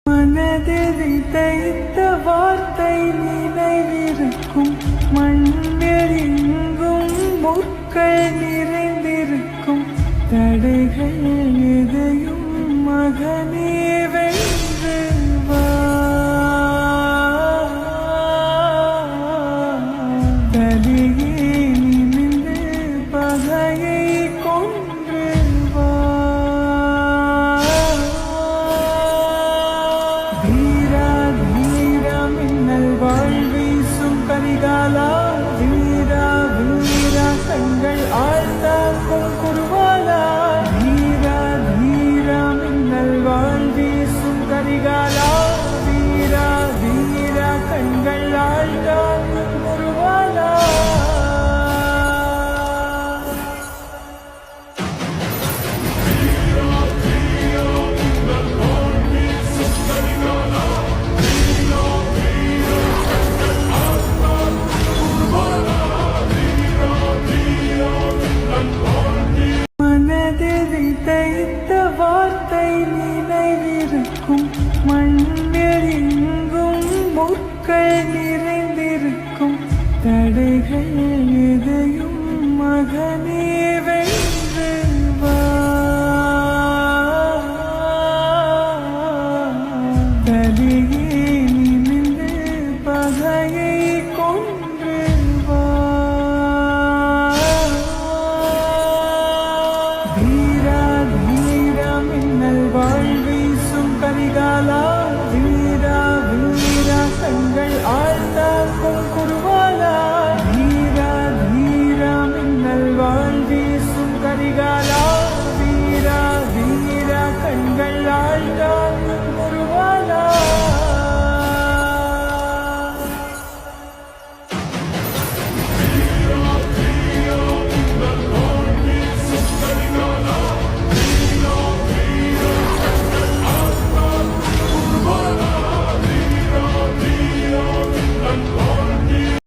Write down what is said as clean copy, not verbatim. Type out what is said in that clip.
மனதில் தைத்த வார்த்தை நினைவிருக்கும், மண்ணெறிங்கும் முற்கள் நிறைந்திருக்கும், தடைகள் எதையும் மகனே வென்று வா. தலியே நிமிர்ந்து பகையை கொன்று வா. வீரா வீரா மின்னல் வாழ்வீசும் கரிகாலா, வீரா வீரா கண்கள் ஆழ்த்தாக்கும் குருவாலா. வீரா வீரா மின்னல் வாழ்வீசும் கரிகாலா, வீரா வீரா கண்கள் ஆழ்த்தாக்கும் குருவாலா. மனதில் தைத்த வார்த்தை நினைவிருக்கும், மண்ணெறிங்கும் முற்கள் நிறைந்திருக்கும், தடைகள் எதையும் மகனே